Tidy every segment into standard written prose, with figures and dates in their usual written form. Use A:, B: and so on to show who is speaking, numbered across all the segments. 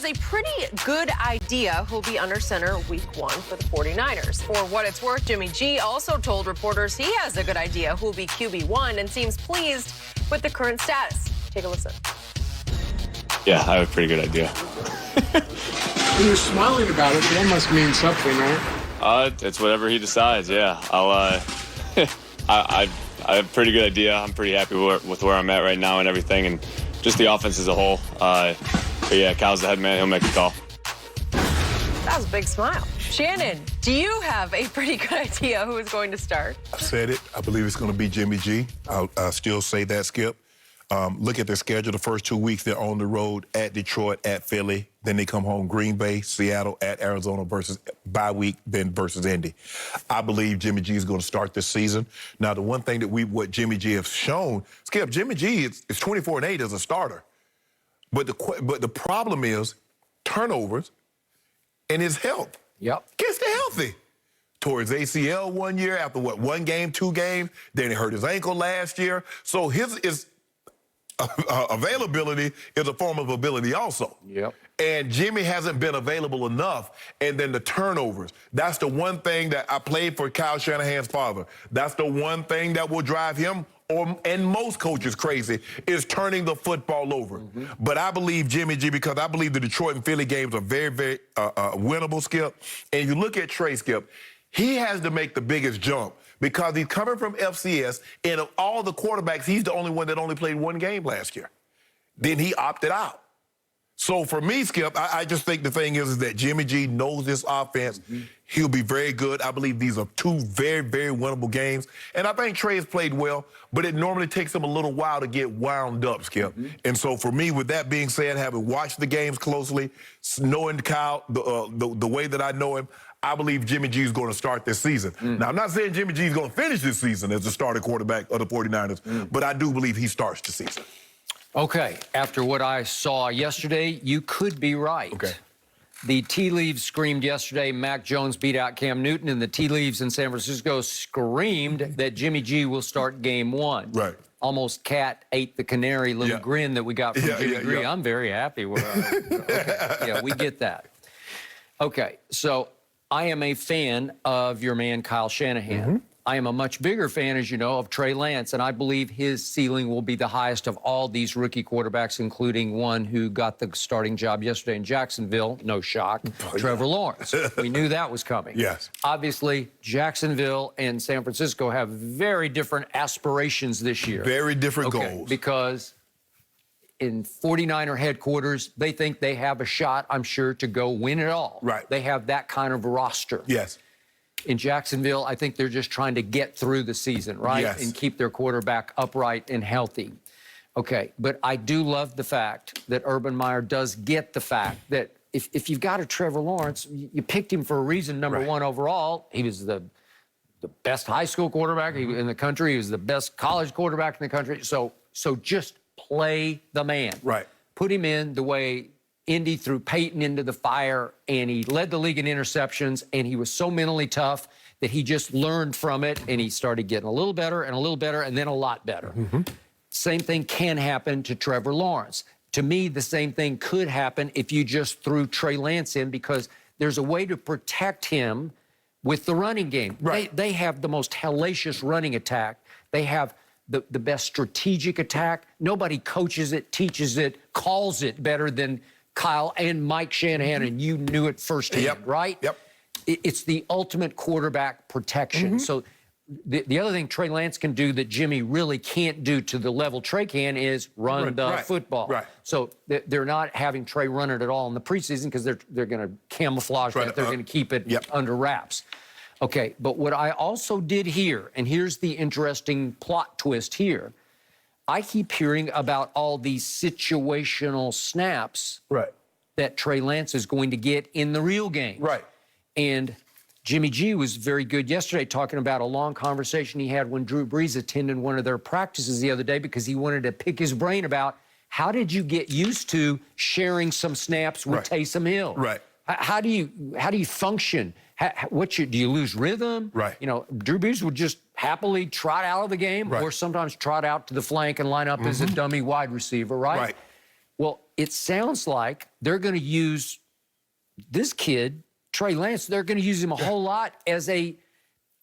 A: has a pretty good idea who'll be under center week 1 for the 49ers. For what it's worth, Jimmy G also told reporters he has a good idea who'll be QB1 and seems pleased with the current status. Take a listen.
B: Yeah, I have a pretty good idea.
C: When you're smiling about it, that must mean something, right?
B: It's whatever he decides, yeah. I have a pretty good idea. I'm pretty happy with where I'm at right now and everything, and just the offense as a whole. But yeah, Kyle's the head man. He'll make the call.
A: That was a big smile. Shannon, do you have a pretty good idea who is going to start?
D: I said it. I believe it's going to be Jimmy G. I'll still say that, Skip. Look at their schedule. The first 2 weeks, they're on the road at Detroit, at Philly. Then they come home, Green Bay, Seattle, at Arizona versus bye week, then versus Indy. I believe Jimmy G is going to start this season. Now, the one thing that what Jimmy G has shown, Skip, Jimmy G is 24-8 as a starter. But the problem is turnovers and his health.
E: Yep.
D: Gets to healthy. Towards ACL 1 year, after what, 1 game, 2 games, then he hurt his ankle last year. So his availability is a form of ability also.
E: Yep.
D: And Jimmy hasn't been available enough. And then the turnovers. That's the one thing that I played for Kyle Shanahan's father. That's the one thing that will drive him and most coaches crazy is turning the football over. Mm-hmm. But I believe Jimmy G, because I believe the Detroit and Philly games are very, very winnable, Skip. And you look at Trey, Skip, he has to make the biggest jump because he's coming from FCS, and of all the quarterbacks, he's the only one that only played 1 game last year. Then he opted out. So for me, Skip, I just think the thing is that Jimmy G knows this offense. Mm-hmm. He'll be very good. I believe these are 2 very, very winnable games. And I think Trey has played well, but it normally takes him a little while to get wound up, Skip. Mm-hmm. And so for me, with that being said, having watched the games closely, knowing Kyle the way that I know him, I believe Jimmy G is going to start this season. Now, I'm not saying Jimmy G is going to finish this season as the starting quarterback of the 49ers, but I do believe he starts the season.
E: Okay, after what I saw yesterday, you could be right.
D: Okay.
E: The tea leaves screamed yesterday Mac Jones beat out Cam Newton, and the tea leaves in San Francisco screamed that Jimmy G will start game 1.
D: Right.
E: Almost cat ate the canary little grin that we got from Jimmy G. I'm very happy with okay. Yeah, we get that. Okay, so I am a fan of your man, Kyle Shanahan. Mm-hmm. I am a much bigger fan, as you know, of Trey Lance, and I believe his ceiling will be the highest of all these rookie quarterbacks, including one who got the starting job yesterday in Jacksonville. No shock, Trevor Lawrence. We knew that was coming.
D: Yes.
E: Obviously, Jacksonville and San Francisco have very different aspirations this year.
D: Very different goals.
E: Because in 49er headquarters, they think they have a shot, I'm sure, to go win it all.
D: Right.
E: They have that kind of roster.
D: Yes.
E: In Jacksonville, I think they're just trying to get through the season, right?
D: Yes.
E: And keep their quarterback upright and healthy. Okay, but I do love the fact that Urban Meyer does get the fact that if you've got a Trevor Lawrence, you picked him for a reason, number 1 overall. He was the best high school quarterback in the country. He was the best college quarterback in the country. So just play the man.
D: Right.
E: Put him in the way Indy threw Peyton into the fire, and he led the league in interceptions, and he was so mentally tough that he just learned from it, and he started getting a little better and a little better and then a lot better. Mm-hmm. Same thing can happen to Trevor Lawrence. To me, the same thing could happen if you just threw Trey Lance in, because there's a way to protect him with the running game.
D: Right.
E: They have the most hellacious running attack. They have the best strategic attack. Nobody coaches it, teaches it, calls it better than Kyle and Mike Shanahan, and you knew it firsthand, right?
D: Yep.
E: It's the ultimate quarterback protection. Mm-hmm. So the other thing Trey Lance can do that Jimmy really can't do to the level Trey can is run the football.
D: Right.
E: So they're not having Trey run it at all in the preseason because they're going to camouflage that. They're going to keep it under wraps. Okay, but what I also did hear, and here's the interesting plot twist here, I keep hearing about all these situational snaps that Trey Lance is going to get in the real game.
D: Right.
E: And Jimmy G was very good yesterday talking about a long conversation he had when Drew Brees attended one of their practices the other day because he wanted to pick his brain about how did you get used to sharing some snaps with Taysom Hill?
D: Right.
E: How do you function? Do you lose rhythm?
D: Right.
E: You know, Drew Brees would just happily trot out of the game or sometimes trot out to the flank and line up as a dummy wide receiver, right? Well, it sounds like they're going to use this kid, Trey Lance, they're going to use him a whole lot as a,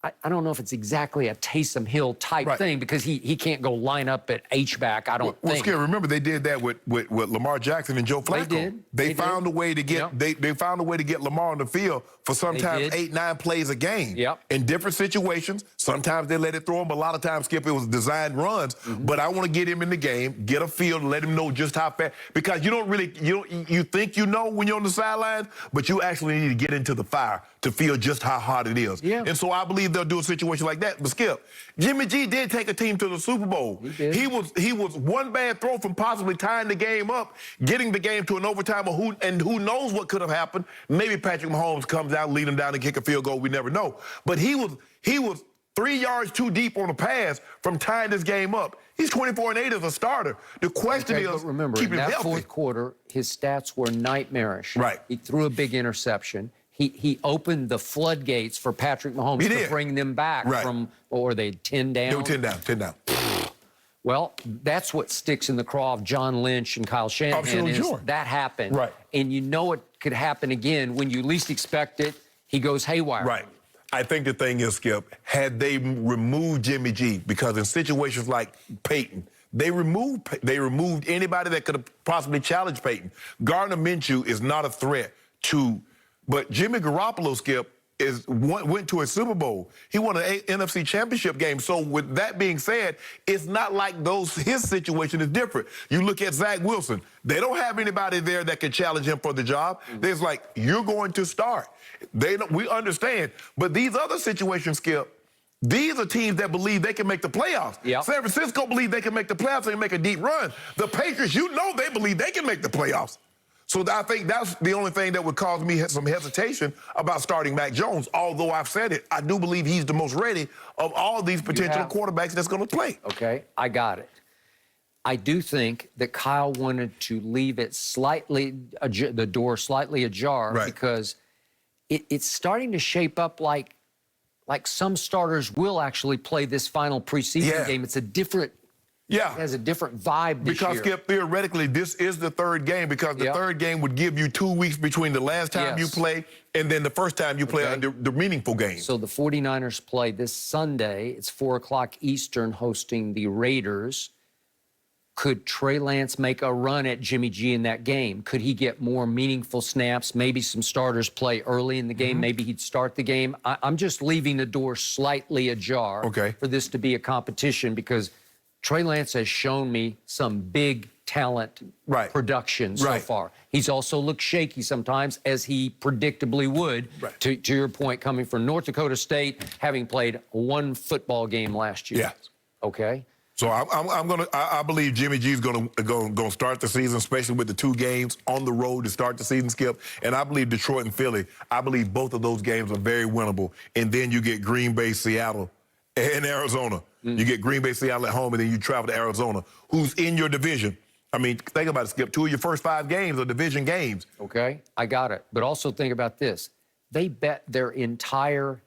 E: I don't know if it's exactly a Taysom Hill type thing because he can't go line up at H-back, I don't think.
D: Skip, remember they did that with Lamar Jackson and Joe Flacco.
E: They did.
D: They found a way to get they found a way to get Lamar on the field for sometimes 8, 9 plays a game. In different situations. Sometimes they let it throw him. A lot of times, Skip, it was designed runs. But I want to get him in the game, get a feel, let him know just how fast. Because you don't really you think you know when you're on the sidelines, but you actually need to get into the fire to feel just how hard it is. And so I believe they'll do a situation like that. But Skip, Jimmy G did take a team to the Super Bowl. He was one bad throw from possibly tying the game up, getting the game to an overtime, and who knows what could have happened. Maybe Patrick Mahomes comes out, lead him down, and kick a field goal. We never know. But he was 3 yards too deep on a pass from tying this game up. He's 24-8 as a starter. The question is,
E: remember,
D: keep him
E: in that
D: healthy.
E: fourth quarter, his stats were nightmarish.
D: He
E: threw a big interception. He opened the floodgates for Patrick Mahomes to bring them back from, what were they, 10 down?
D: They were 10 down.
E: Well, that's what sticks in the craw of John Lynch and Kyle Shanahan. That happened. And you know it could happen again when you least expect it. He goes haywire.
D: I think the thing is, Skip, had they removed Jimmy G, because in situations like Peyton, they removed anybody that could have possibly challenged Peyton. Gardner Minshew is not a threat to, but Jimmy Garoppolo, Skip, went to a Super Bowl. He won an NFC Championship game. So with that being said, it's not like his situation is different. You look at Zach Wilson. They don't have anybody there that can challenge him for the job. There's like, you're going to start. We understand. But these other situations, Skip, these are teams that believe they can make the playoffs. San Francisco believe they can make the playoffs and make a deep run. The Patriots, they believe they can make the playoffs. So I think that's the only thing that would cause me some hesitation about starting Mac Jones. Although I've said it, I do believe he's the most ready of all these potential quarterbacks that's going to play.
E: Okay, I got it. I do think that Kyle wanted to leave it the door slightly ajar because it's starting to shape up like some starters will actually play this final preseason game. It's a different. It has a different vibe this year.
D: Because, Skip, theoretically, this is the third game because the third game would give you 2 weeks between the last time you play and then the first time you play the meaningful game.
E: So the 49ers play this Sunday. It's 4 o'clock Eastern hosting the Raiders. Could Trey Lance make a run at Jimmy G in that game? Could he get more meaningful snaps? Maybe some starters play early in the game. Maybe he'd start the game. I'm just leaving the door slightly ajar for this to be a competition because Trey Lance has shown me some big talent production so far. He's also looked shaky sometimes, as he predictably would, to your point, coming from North Dakota State, having played one football game last year. Okay?
D: So I believe Jimmy G is gonna start the season, especially with the 2 games on the road to start the season, Skip. And I believe Detroit and Philly, I believe both of those games are very winnable. And then you get Green Bay, Seattle, and Arizona. You get Green Bay, Seattle at home, and then you travel to Arizona, who's in your division. I mean, think about it, Skip. 2 of your first 5 games are division games.
E: Okay, I got it. But also think about this. They bet their entire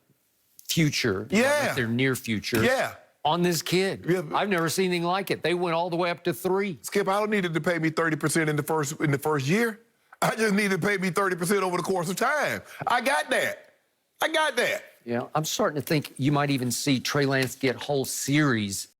E: future, their near future, on this kid. I've never seen anything like it. They went all the way up to 3.
D: Skip, I don't need it to pay me 30% in the first year. I just need to pay me 30% over the course of time. I got that.
E: Yeah, I'm starting to think you might even see Trey Lance get whole series